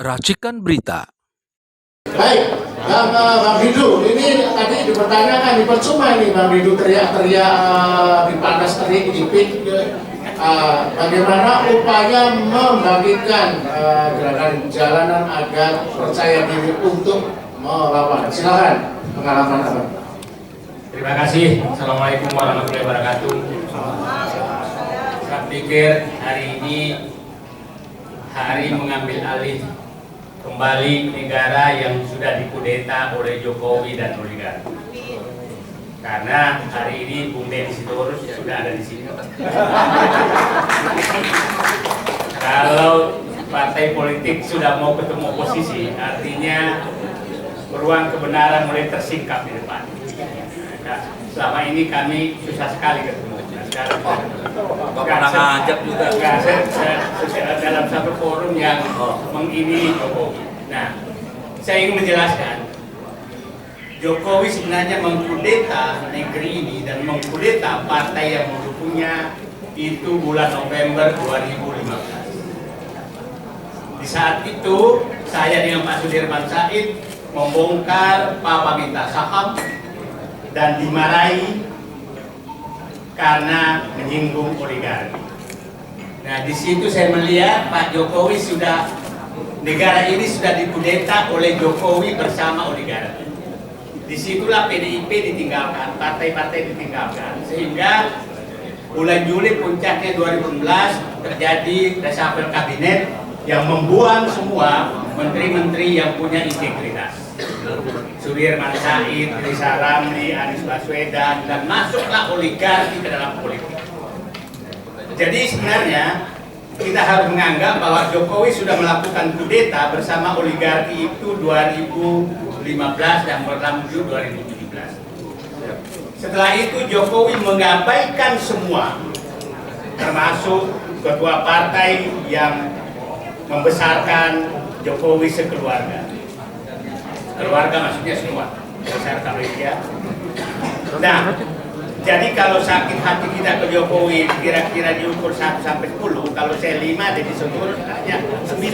Racikan Berita. Baik, Bang Didu, ini tadi dipertanyakan, dipercuma ini Bang Didu teriak-teriak, dipanas terik, dipik. Bagaimana upaya membangkitkan gerakan jalanan agar percaya diri untuk melawan? Silakan, pengalaman Abang. Terima kasih. Assalamualaikum warahmatullahi wabarakatuh. Saya pikir hari ini hari mengambil alih kembali negara yang sudah dikudeta oleh Jokowi dan oligarki. Karena hari ini Bung Deddy Sitorus sudah ada di sini. Kalau partai politik sudah mau ketemu oposisi, artinya ruang kebenaran mulai tersingkap di depan. Nah, selama ini kami susah sekali ketemu. Sekarang pernah ngajak juga. Saya dalam satu forum yang mengini Jokowi. Nah, saya ingin menjelaskan, Jokowi sebenarnya mengkudeta negeri ini dan mengkudeta partai yang mendukungnya itu bulan November 2015. Di saat itu saya dengan Pak Sudirman Said membongkar Papa minta saham dan dimarahi karena menyinggung oligarki. Nah, di situ saya melihat Pak Jokowi negara ini sudah dikudeta oleh Jokowi bersama oligarki. Disitulah PDIP ditinggalkan, partai-partai ditinggalkan, sehingga bulan Juli puncaknya 2016 terjadi reshuffle kabinet yang membuang semua menteri-menteri yang punya integritas. Sudirman Said, Riza Ramli, Anies Baswedan, dan masuklah oligarki ke dalam politik. Jadi sebenarnya kita harus menganggap bahwa Jokowi sudah melakukan kudeta bersama oligarki itu 2015 dan berlanjut 2017. Setelah itu Jokowi mengabaikan semua, termasuk ketua partai yang membesarkan Jokowi sekeluarga. Keluarga maksudnya semua, besar ya. Nah, jadi kalau sakit hati kita ke Jokowi kira-kira diukur 1 sampai 10, kalau saya 5 jadi seluruh hanya 9.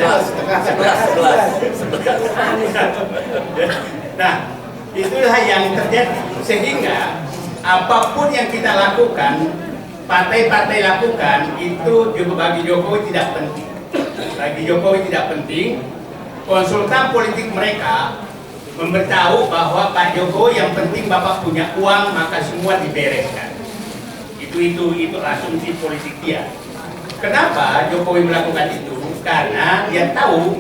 Nah, itulah yang terjadi, sehingga apapun yang kita lakukan, partai-partai lakukan itu juga bagi Jokowi tidak penting. Bagi Jokowi tidak penting. Konsultan politik mereka memberitahu bahwa Pak Jokowi yang penting Bapak punya uang maka semua dibereskan. Itu asumsi politik dia. Kenapa Jokowi melakukan itu? Karena dia tahu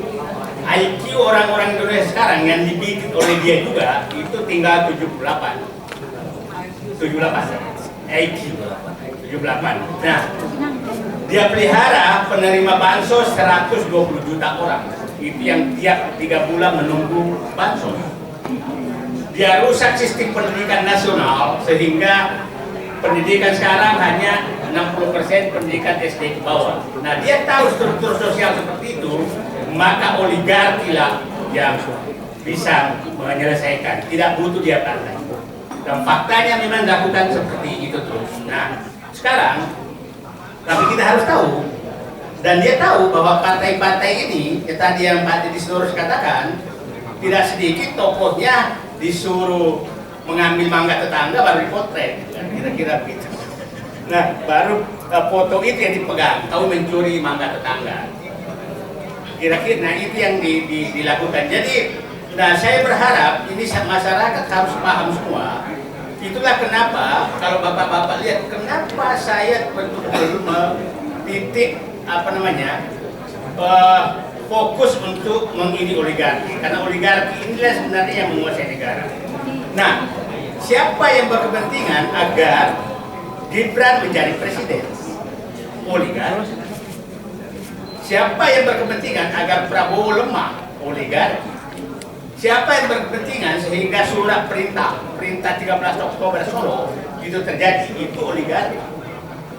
IQ orang-orang Indonesia sekarang yang dibikin oleh dia juga itu tinggal 78 IQ 78. Nah, dia pelihara penerima bansos 120 juta orang. Itu yang tiap 3 bulan menunggu bansos. Dia rusak sistem pendidikan nasional sehingga pendidikan sekarang hanya 60% pendidikan SD ke bawah. Nah, dia tahu struktur sosial seperti itu, maka oligarki lah yang bisa menyelesaikan. Tidak butuh dia partai. Dan faktanya memang lakukan seperti itu terus. Nah, sekarang tapi kita harus tahu, dan dia tahu bahwa partai-partai ini, ya tadi yang Pak Deddy Sitorus katakan, tidak sedikit tokohnya disuruh mengambil mangga tetangga baru dipotret, kira-kira begitu. Nah, baru foto itu yang dipegang, tahu mencuri mangga tetangga. Kira-kira, nah itu yang dilakukan. Jadi, nah saya berharap ini masyarakat harus paham semua. Itulah kenapa kalau bapak-bapak lihat, kenapa saya betul-betul titik fokus untuk mengini oligarki, karena oligarki inilah sebenarnya yang menguasai negara. Nah, siapa yang berkepentingan agar Gibran menjadi presiden? Oligarki. Siapa yang berkepentingan agar Prabowo lemah? Oligarki. Siapa yang berkepentingan sehingga surat perintah 13 Oktober Solo itu terjadi? Itu oligarki.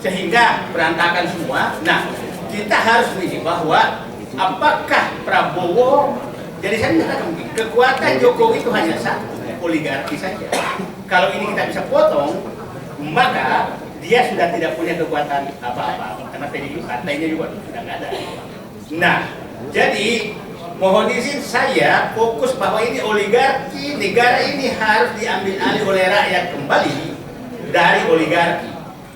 Sehingga berantakan semua. Nah, kita harus melihat bahwa apakah Prabowo, jadi saya katakan kekuatan Jokowi itu hanya satu, oligarki saja. Kalau ini kita bisa potong, maka dia sudah tidak punya kekuatan apa-apa, karena PDI partainya juga sudah nggak ada. Nah, jadi mohon izin saya fokus bahwa ini oligarki, negara ini harus diambil alih oleh rakyat kembali dari oligarki.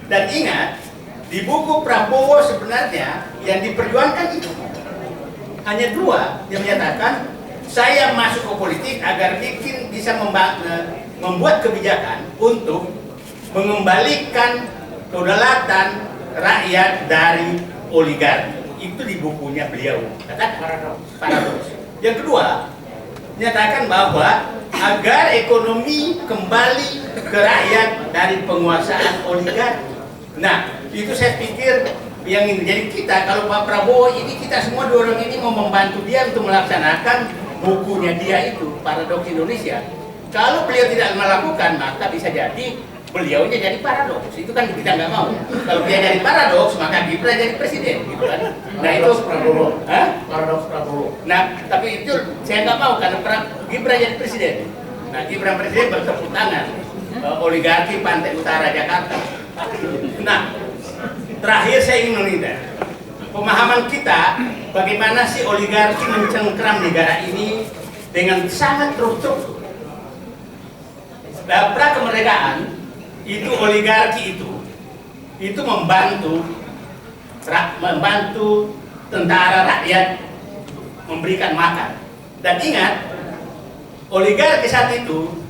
Dan ingat, di buku Prabowo sebenarnya yang diperjuangkan itu hanya dua, yang menyatakan saya masuk ke politik agar bisa membuat kebijakan untuk mengembalikan kedaulatan rakyat dari oligarki. Itu di bukunya beliau, katakan paradoks. Yang kedua, menyatakan bahwa agar ekonomi kembali ke rakyat dari penguasaan oligarki. Nah, itu saya pikir yang menjadi kita, kalau Pak Prabowo ini, kita semua dua orang ini mau membantu dia untuk melaksanakan bukunya dia itu, Paradoks Indonesia. Kalau beliau tidak melakukan, maka bisa jadi beliaunya jadi paradoks. Itu kan kita nggak mau. Kalau dia jadi paradoks, maka Gibran jadi presiden, gitu kan? Nah itu Prabowo. paradoks Prabowo. Nah, tapi itu saya nggak mau karena Gibran jadi presiden. Nah, Gibran presiden bertepuk tangan oligarki Pantai Utara Jakarta. Nah, terakhir saya ingin meminta pemahaman kita bagaimana sih oligarki mencengkram negara ini dengan sangat terstruktur. Pra kemerdekaan itu oligarki itu membantu tentara rakyat memberikan makan. Dan ingat, oligarki saat itu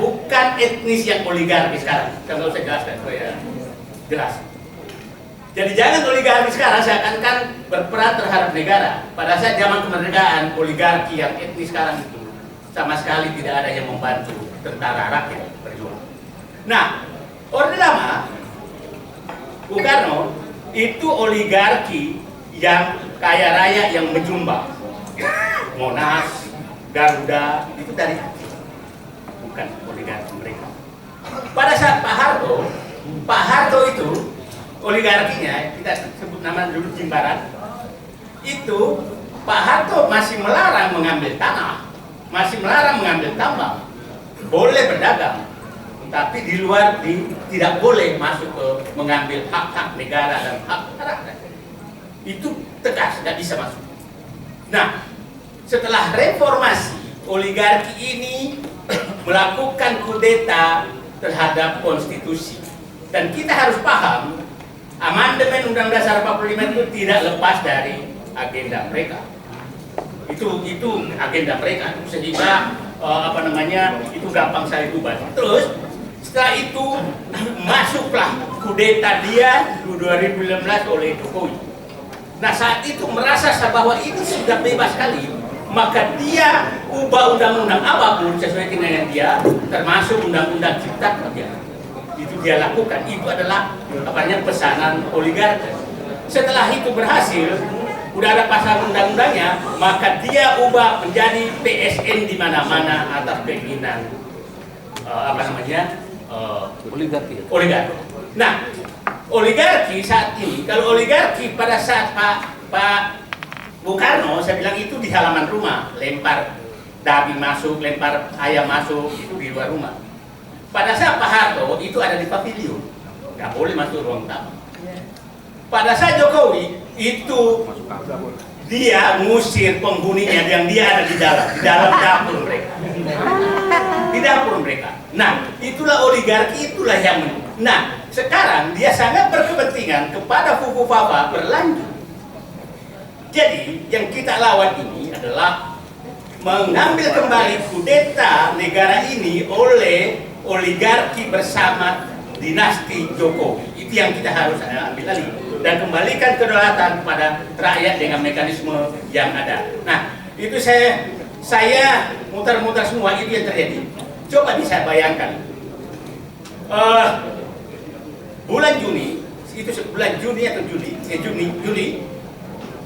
bukan etnis yang oligarki sekarang. Saya nggak usah jelaskan supaya jelas. Jadi jangan oligarki sekarang seakan-akan berperan terhadap negara. Pada saat zaman kemerdekaan, oligarki yang etnis sekarang itu sama sekali tidak ada yang membantu tentara rakyat berjuang. Nah, Orde Lama, Bung Karno, itu oligarki yang kaya raya yang menyumbang. Monas, Garuda, itu dari bukan oligarki mereka. Pada saat Pak Harto itu oligarkinya, kita sebut nama dulu Jimbaran, itu Pak Harto masih melarang mengambil tanah, masih melarang mengambil tambang, boleh berdagang, tapi di luar tidak boleh masuk ke mengambil hak-hak negara dan hak rakyat. Itu tegas, tidak bisa masuk. Nah, setelah reformasi, oligarki ini melakukan kudeta terhadap konstitusi. Dan kita harus paham, amandemen Undang Dasar 45 itu tidak lepas dari agenda mereka. Itu agenda mereka, sehingga itu gampang saya ubah. Terus setelah itu masuklah kudeta dia 2015 oleh Jokowi. Nah, saat itu merasa bahwa ini sudah bebas sekali, maka dia ubah undang-undang apapun sesuai dengan yang dia, termasuk undang-undang cipta kerja. Itu dia lakukan. Itu adalah pesanan oligarki. Setelah itu berhasil, udah ada pasal undang-undangnya, maka dia ubah menjadi PSN di mana-mana atas keinginan oligarki. Nah, oligarki saat ini, kalau oligarki pada saat Pak Bung Karno, saya bilang itu di halaman rumah, lempar daging masuk, lempar ayam masuk, itu di luar rumah. Pada saat Pak Harto itu ada di pavilion, nggak boleh masuk ruang tamu. Pada saat Jokowi itu dia ngusir penghuninya yang dia ada di dalam dapur mereka, di dapur mereka. Nah, itulah oligarki, itulah yang nah sekarang dia sangat berkepentingan kepada Fufu Papa berlanjut. Jadi yang kita lawan ini adalah mengambil kembali kudeta negara ini oleh oligarki bersama dinasti Jokowi. Itu yang kita harus ambil alih dan kembalikan kedaulatan kepada rakyat dengan mekanisme yang ada. Nah, itu saya muter-muter semua itu yang terjadi. Coba bisa bayangkan bulan Juni, itu bulan Juni atau Juli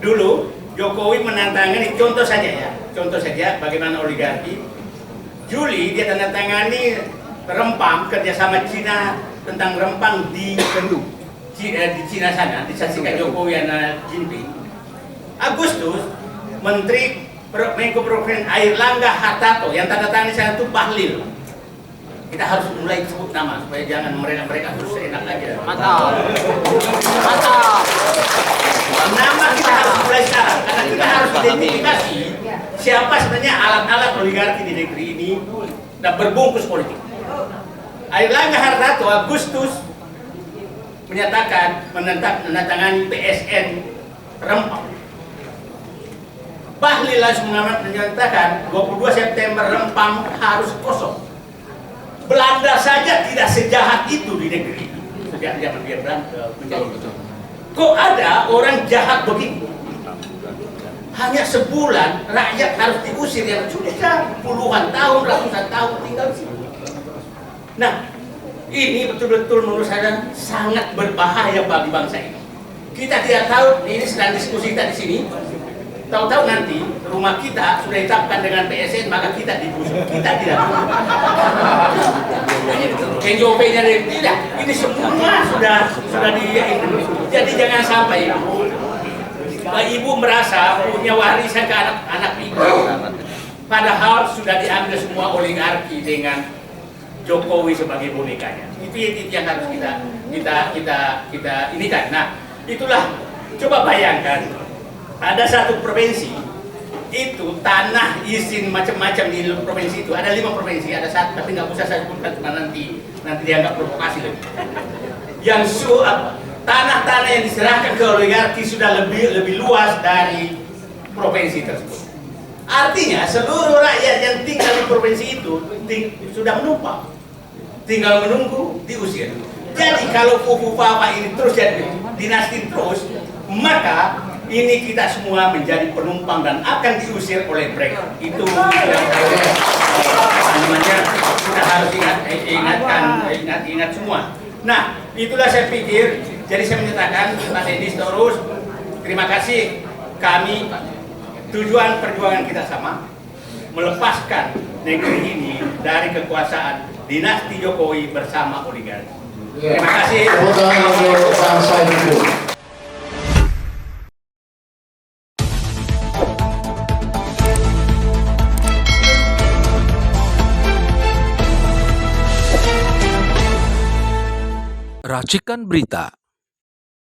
dulu Jokowi menantangani, contoh saja bagaimana oligarki. Juli dia tandatangani Rempang, kerjasama Cina tentang Rempang di Cina sana, disaksikan Jokowi dan Jinping. Agustus, Menteri Menko Perekonomian Airlangga Hartarto yang tandatangani sana itu Bahlil. Kita harus mulai sebut nama supaya jangan mereka terus enak aja. Mantap. nama kita harus mulai sekarang, karena kita harus identifikasi siapa sebenarnya alat-alat oligarki di negeri ini dan berbungkus politik. Airlangga Hartarto Agustus menyatakan menandatangani PSN Rempang. Bahlil langsung menyatakan 22 September Rempang harus kosong. Belanda saja tidak sejahat itu di negeri ini. Sejak zaman dia Belanda. Kok ada orang jahat begitu? Hanya sebulan rakyat harus diusir yang sudah puluhan tahun, ratusan tahun tinggal di sini. Nah, ini betul-betul menurut saya sangat berbahaya bagi bangsa ini. Kita tidak tahu, ini sedang diskusi kita di sini. Tahu-tahu nanti rumah kita sudah ditetapkan dengan PSN, maka kita digusur. Kita tidak tahu. NJOP-nya tidak. Ini semua sudah di. Jadi jangan sampai ibu merasa punya warisan ke anak-anak ibu. Padahal sudah diambil semua oligarki dengan Jokowi sebagai bonekanya. Itu yang harus kita ini kan. Nah, itulah coba bayangkan ada satu provinsi itu tanah izin macam-macam di provinsi itu ada 5 provinsi, ada satu tapi nggak usah saya sebutkan karena nanti dianggap provokasi lagi. Yang tanah-tanah yang diserahkan ke oligarki sudah lebih luas dari provinsi tersebut. Artinya seluruh rakyat yang tinggal di provinsi itu sudah menumpang, tinggal menunggu diusir. Jadi kalau kubu Papa ini terus jadi dinasti terus, maka ini kita semua menjadi penumpang dan akan diusir oleh mereka. Itu namanya kita harus ingat semua. Nah, itulah saya pikir. Jadi saya menyatakan Pak Dedis terus terima kasih. Kami tujuan perjuangan kita sama, melepaskan negeri ini dari kekuasaan dinasti Jokowi bersama oligarki. Terima kasih. Bangsa itu. Racikan Berita